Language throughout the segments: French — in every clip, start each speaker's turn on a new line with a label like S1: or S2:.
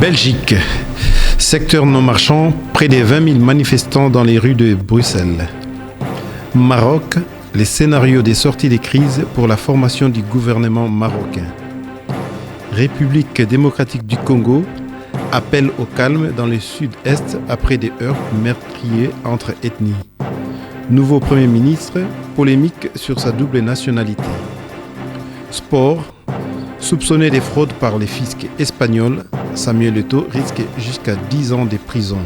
S1: Belgique. Secteur non marchand, près de 20 000 manifestants dans les rues de Bruxelles. Maroc, les scénarios des sorties de crise pour la formation du gouvernement marocain. République démocratique du Congo, appel au calme dans le sud-est après des heurts meurtriers entre ethnies. Nouveau Premier ministre, polémique sur sa double nationalité. Sport, soupçonné de fraude par les fiscs espagnols, Samuel Eto'o risque jusqu'à 10 ans de prison.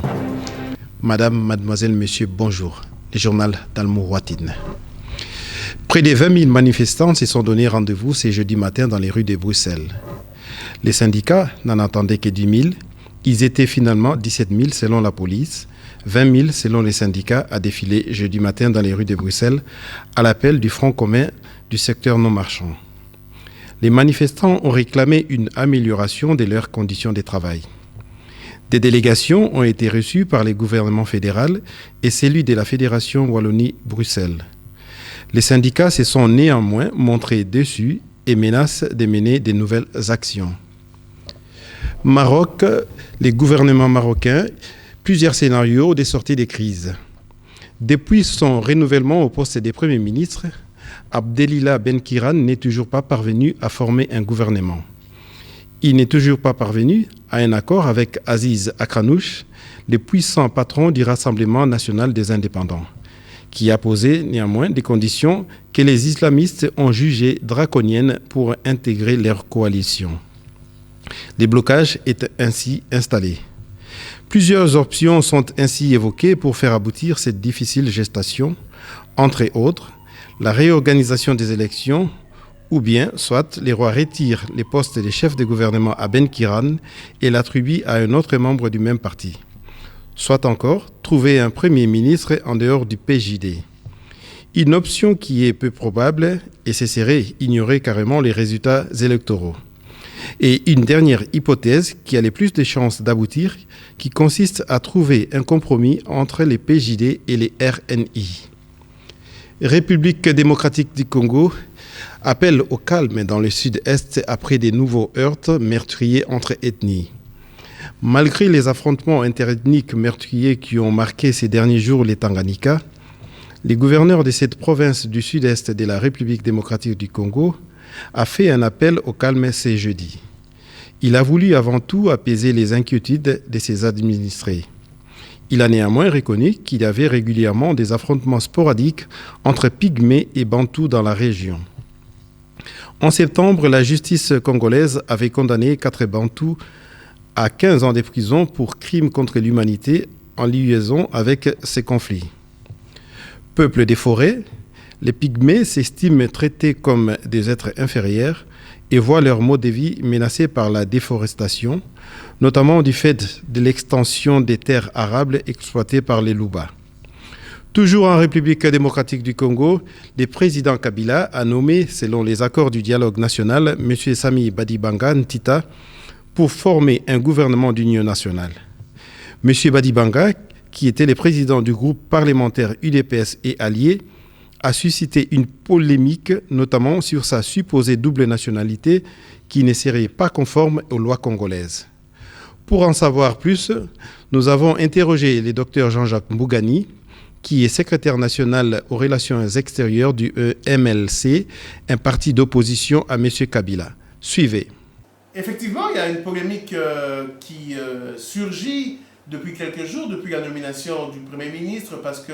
S1: Madame, mademoiselle, monsieur, bonjour. Le journal d'Almouratin. Près de 20 000 manifestants se sont donné rendez-vous ce jeudi matin dans les rues de Bruxelles. Les syndicats n'en attendaient que 10 000. Ils étaient finalement 17 000 selon la police, 20 000 selon les syndicats à défiler jeudi matin dans les rues de Bruxelles à l'appel du Front commun du secteur non marchand. Les manifestants ont réclamé une amélioration de leurs conditions de travail. Des délégations ont été reçues par le gouvernement fédéral et celui de la Fédération Wallonie-Bruxelles. Les syndicats se sont néanmoins montrés déçus et menacent de mener de nouvelles actions. Maroc, les gouvernements marocains, plusieurs scénarios de sortie des crises. Depuis son renouvellement au poste de Premier ministre, Abdelila Benkiran n'est toujours pas parvenu à former un gouvernement. Il n'est toujours pas parvenu à un accord avec Aziz Akranouch, le puissant patron du Rassemblement national des indépendants, qui a posé néanmoins des conditions que les islamistes ont jugées draconiennes pour intégrer leur coalition. Les blocages étaient ainsi installés. Plusieurs options sont ainsi évoquées pour faire aboutir cette difficile gestation, entre autres la réorganisation des élections, ou bien, soit, les rois retirent les postes de chef de gouvernement à Benkiran et l'attribuent à un autre membre du même parti. Soit encore, trouver un premier ministre en dehors du PJD. Une option qui est peu probable, et ce serait ignorer carrément les résultats électoraux. Et une dernière hypothèse qui a les plus de chances d'aboutir, qui consiste à trouver un compromis entre les PJD et les RNI. République démocratique du Congo, appel au calme dans le sud-est après des nouveaux heurts meurtriers entre ethnies. Malgré les affrontements interethniques meurtriers qui ont marqué ces derniers jours les Tanganyika, le gouverneur de cette province du sud-est de la République démocratique du Congo a fait un appel au calme ce jeudi. Il a voulu avant tout apaiser les inquiétudes de ses administrés. Il a néanmoins reconnu qu'il y avait régulièrement des affrontements sporadiques entre Pygmées et Bantous dans la région. En septembre, la justice congolaise avait condamné 4 Bantous à 15 ans de prison pour crimes contre l'humanité en liaison avec ces conflits. Peuple des forêts, les Pygmées s'estiment traités comme des êtres inférieurs et voient leur mode de vie menacé par la déforestation, notamment du fait de l'extension des terres arables exploitées par les Louba. Toujours en République démocratique du Congo, le président Kabila a nommé, selon les accords du dialogue national, M. Sami Badibanga Ntita pour former un gouvernement d'union nationale. M. Badibanga, qui était le président du groupe parlementaire UDPS et alliés, a suscité une polémique, notamment sur sa supposée double nationalité qui ne serait pas conforme aux lois congolaises. Pour en savoir plus, nous avons interrogé le docteur Jean-Jacques Mbougani, qui est secrétaire national aux relations extérieures du MLC, un parti d'opposition à M. Kabila. Suivez.
S2: Effectivement, il y a une polémique qui surgit depuis quelques jours, depuis la nomination du Premier ministre, parce que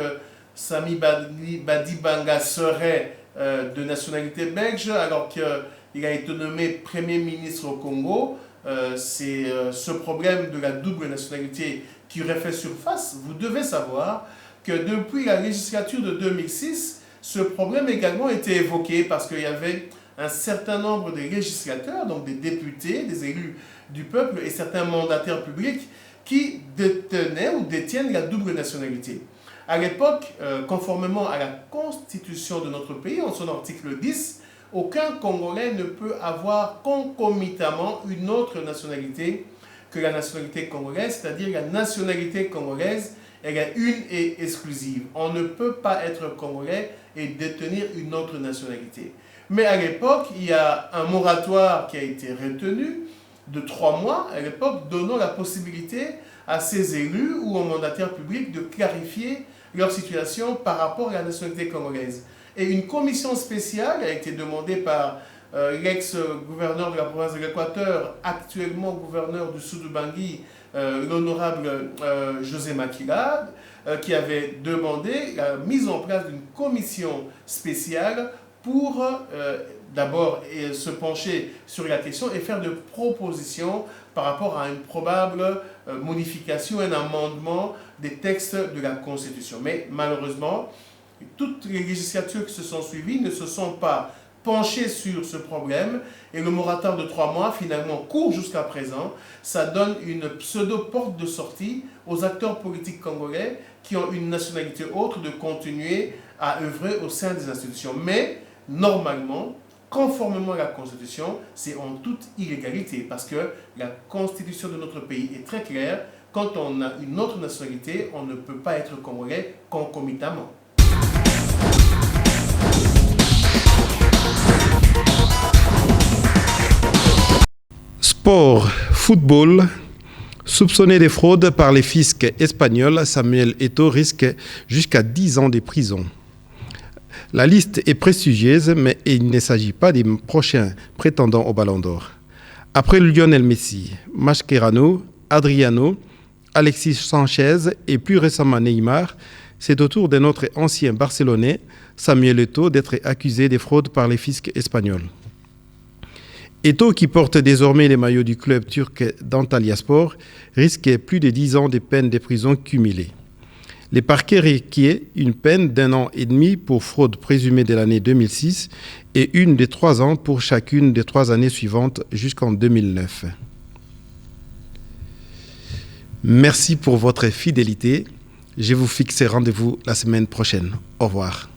S2: Sami Badibanga serait de nationalité belge, alors qu'il a été nommé Premier ministre au Congo. C'est ce problème de la double nationalité qui aurait fait surface. Vous devez savoir que depuis la législature de 2006, ce problème également a été évoqué parce qu'il y avait un certain nombre de législateurs, donc des députés, des élus du peuple et certains mandataires publics qui détenaient ou détiennent la double nationalité. À l'époque, conformément à la constitution de notre pays, en son article 10, aucun Congolais ne peut avoir concomitamment une autre nationalité que la nationalité congolaise, c'est-à-dire la nationalité congolaise elle est une et exclusive. On ne peut pas être congolais et détenir une autre nationalité. Mais à l'époque, il y a un moratoire qui a été retenu de 3 mois, à l'époque, donnant la possibilité à ces élus ou aux mandataires publics de clarifier leur situation par rapport à la nationalité congolaise. Et une commission spéciale a été demandée par l'ex-gouverneur de la province de l'Équateur, actuellement gouverneur du Sud-Bangui, l'honorable José Makila, qui avait demandé la mise en place d'une commission spéciale pour d'abord se pencher sur la question et faire des propositions par rapport à une probable modification, un amendement des textes de la Constitution. Mais malheureusement, toutes les législatures qui se sont suivies ne se sont pas penchées sur ce problème et le moratoire de 3 mois finalement court jusqu'à présent. Ça donne une pseudo-porte de sortie aux acteurs politiques congolais qui ont une nationalité autre de continuer à œuvrer au sein des institutions. Mais normalement, conformément à la Constitution, c'est en toute illégalité parce que la Constitution de notre pays est très claire. Quand on a une autre nationalité, on ne peut pas être congolais concomitamment.
S1: Sport, football. Soupçonné de fraude par les fiscs espagnols, Samuel Eto'o risque jusqu'à 10 ans de prison. La liste est prestigieuse, mais il ne s'agit pas des prochains prétendants au Ballon d'Or. Après Lionel Messi, Mascherano, Adriano, Alexis Sanchez et plus récemment Neymar, c'est au tour de notre ancien Barcelonais, Samuel Eto'o, d'être accusé de fraude par les fiscs espagnols. Eto'o, qui porte désormais les maillots du club turc d'Antalyaspor, risque plus de 10 ans de peine de prison cumulée. Les parquets requièrent une peine d'1 an et demi pour fraude présumée de l'année 2006 et une de 3 ans pour chacune des 3 années suivantes jusqu'en 2009. Merci pour votre fidélité. Je vous fixe rendez-vous la semaine prochaine. Au revoir.